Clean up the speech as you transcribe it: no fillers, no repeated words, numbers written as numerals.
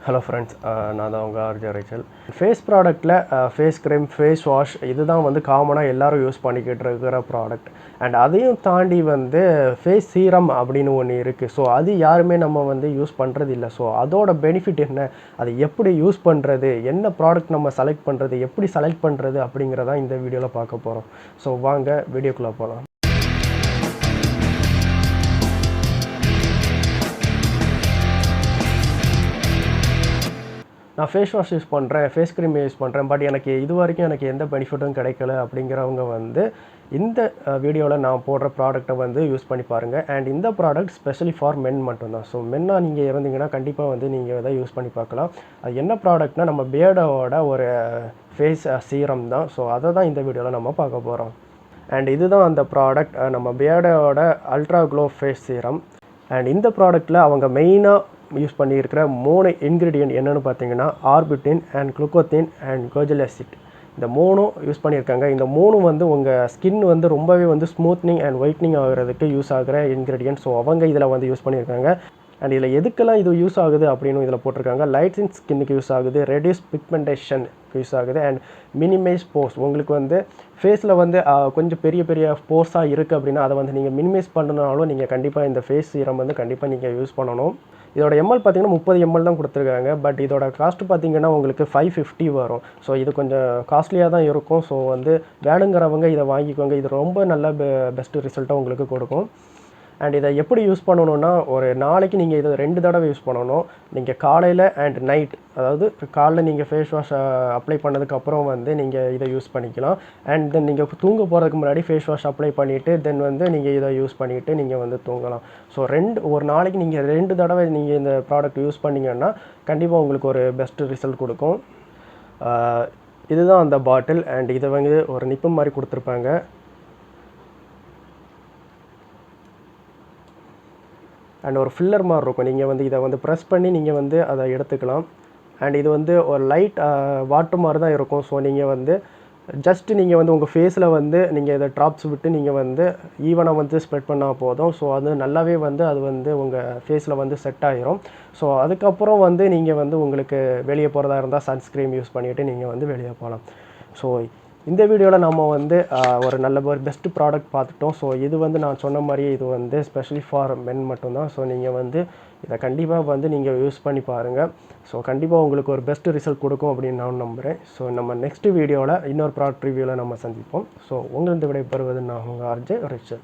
Hello friends, நான் தான் உங்கள் ஆர்ஜே ரிச்சல். ஃபேஸ் ப்ராடக்ட்டில் ஃபேஸ் க்ரீம், ஃபேஸ் வாஷ் இதுதான் வந்து காமனாக எல்லோரும் யூஸ் பண்ணிக்கிட்டு இருக்கிற ப்ராடக்ட். அண்ட் அதையும் தாண்டி வந்து ஃபேஸ் சீரம் அப்படின்னு ஒன்று இருக்குது. ஸோ அது யாருமே நம்ம வந்து யூஸ் பண்ணுறது இல்லை. ஸோ அதோட பெனிஃபிட் என்ன, அதை எப்படி யூஸ் பண்ணுறது, என்ன ப்ராடக்ட் நம்ம செலக்ட் பண்ணுறது, எப்படி செலக்ட் பண்ணுறது அப்படிங்கிறதான் இந்த வீடியோவில் பார்க்க போகிறோம். ஸோ வாங்க வீடியோக்குள்ளே போகலாம். நான் ஃபேஸ் வாஷ் யூஸ் பண்ணுறேன், ஃபேஸ் க்ரீம் யூஸ் பண்ணுறேன், பட் எனக்கு இது வரைக்கும் எனக்கு எந்த பெனிஃபிட்டும் கிடைக்கல அப்படிங்கிறவங்க வந்து இந்த வீடியோவில் நான் போடுற ப்ராடக்ட்டை வந்து யூஸ் பண்ணி பாருங்கள். அண்ட் இந்த ப்ராடக்ட் ஸ்பெஷலி ஃபார் மென் மட்டும்தான். ஸோ மென்னாக நீங்கள் இருந்தீங்கன்னா கண்டிப்பாக வந்து நீங்கள் இதை யூஸ் பண்ணி பார்க்கலாம். அது என்ன ப்ராடக்ட்னால் நம்ம பியர்டோவோட ஒரு ஃபேஸ் சீரம் தான். ஸோ அதை தான் இந்த வீடியோவில் நம்ம பார்க்க போகிறோம். அண்ட் இதுதான் அந்த ப்ராடக்ட், நம்ம பியர்டோவோட ultra glow face serum. And இந்த ப்ராடக்ட்டில் அவங்க மெயினாக யூஸ் பண்ணியிருக்கிற 3 இன்க்ரீடியன்ட் என்னென்னு பார்த்தீங்கன்னா ஆர்பிட்டின் அண்ட் குளுக்கோத்தின் அண்ட் கோஜிலாசிட். இந்த 3 யூஸ் பண்ணியிருக்காங்க. இந்த 3 வந்து உங்கள் ஸ்கின் வந்து ரொம்பவே வந்து ஸ்மூத்னிங் அண்ட் ஒயிட்னிங் ஆகிறதுக்கு யூஸ் ஆகிற இன்க்ரீடியன்ட். ஸோ அவங்க இதில் வந்து யூஸ் பண்ணியிருக்காங்க. அண்ட் இதில் எதுக்கெல்லாம் இது யூஸ் ஆகுது அப்படின்னு இதில் போட்டிருக்காங்க. லைட்னிங் ஸ்கின்னுக்கு யூஸ் ஆகுது, ரெடியூஸ் பிக்மெண்டேஷன் யூஸ் ஆகுது, அண்ட் மினிமைஸ் போர்ஸ். உங்களுக்கு வந்து ஃபேஸில் வந்து கொஞ்சம் பெரிய பெரிய போர்ஸாக இருக்குது அப்படின்னா அதை வந்து நீங்கள் மினிமைஸ் பண்ணனாலும் நீங்கள் கண்டிப்பாக இந்த ஃபேஸ் சீரம் வந்து கண்டிப்பாக நீங்கள் யூஸ் பண்ணணும். இதோட எம்எல் பார்த்தீங்கன்னா 30 ml தான் கொடுத்துருக்காங்க. பட் இதோட காஸ்ட்டு பார்த்தீங்கன்னா உங்களுக்கு 550 வரும். ஸோ இது கொஞ்சம் காஸ்ட்லியாக தான் இருக்கும். ஸோ வந்து வேணுங்கிறவங்க இதை வாங்கிக்கோங்க. இது ரொம்ப நல்ல பெஸ்ட்டு ரிசல்ட்டாக உங்களுக்கு கொடுக்கும். அண்ட் இதை எப்படி யூஸ் பண்ணணுன்னா, ஒரு நாளைக்கு நீங்கள் இதை 2 தடவை யூஸ் பண்ணணும். நீங்கள் காலையில் அண்ட் நைட், அதாவது காலைல நீங்கள் ஃபேஸ் வாஷ் அப்ளை பண்ணதுக்கப்புறம் வந்து நீங்கள் இதை யூஸ் பண்ணிக்கலாம். அண்ட் தென் நீங்கள் தூங்க போகிறதுக்கு முன்னாடி ஃபேஸ் வாஷ் அப்ளை பண்ணிவிட்டு தென் வந்து நீங்கள் இதை யூஸ் பண்ணிவிட்டு நீங்கள் வந்து தூங்கலாம். ஸோ ஒரு நாளைக்கு நீங்கள் 2 தடவை நீங்கள் இந்த ப்ராடக்ட் யூஸ் பண்ணிங்கன்னா கண்டிப்பாக உங்களுக்கு ஒரு பெஸ்ட்டு ரிசல்ட் கொடுக்கும். இதுதான் அந்த பாட்டில். அண்ட் இதை வந்து ஒரு நிப்பு மாதிரி கொடுத்துருப்பாங்க. அண்ட் ஒரு ஃபில்லர் மாதிரி இருக்கும். நீங்கள் வந்து இதை வந்து ப்ரெஸ் பண்ணி நீங்கள் வந்து அதை எடுத்துக்கலாம். அண்ட் இது வந்து ஒரு லைட் வாட்டர் மாதிரி தான் இருக்கும். ஸோ நீங்கள் வந்து ஜஸ்ட்டு நீங்கள் வந்து உங்கள் ஃபேஸில் வந்து நீங்கள் இதை ட்ராப்ஸ் விட்டு நீங்கள் வந்து ஈவனாக வந்து ஸ்ப்ரெட் பண்ணால் போதும். ஸோ அது நல்லாவே வந்து அது வந்து உங்கள் ஃபேஸில் வந்து செட் ஆகிரும். ஸோ அதுக்கப்புறம் வந்து நீங்கள் வந்து உங்களுக்கு வெளியே போகிறதா இருந்தால் சன்ஸ்க்ரீம் யூஸ் பண்ணிவிட்டு நீங்கள் வந்து வெளியே போகலாம். ஸோ இந்த வீடியோவில் நம்ம வந்து ஒரு நல்ல ஒரு பெஸ்ட்டு ப்ராடக்ட் பார்த்துட்டோம். ஸோ இது வந்து நான் சொன்ன மாதிரியே இது வந்து ஸ்பெஷலி ஃபார் மென் மட்டும்தான். ஸோ நீங்கள் வந்து இதை கண்டிப்பாக வந்து நீங்கள் யூஸ் பண்ணி பாருங்கள். ஸோ கண்டிப்பாக உங்களுக்கு ஒரு பெஸ்ட்டு ரிசல்ட் கொடுக்கும் அப்படின்னு நான் நம்புகிறேன். ஸோ நம்ம நெக்ஸ்ட் வீடியோவில் இன்னொரு ப்ராடக்ட் ரிவ்யூவில் நம்ம சந்திப்போம். ஸோ உங்களிருந்து விடைபெறுவது நான் உங்கள் ஆர்ஜே ரிச்சல்.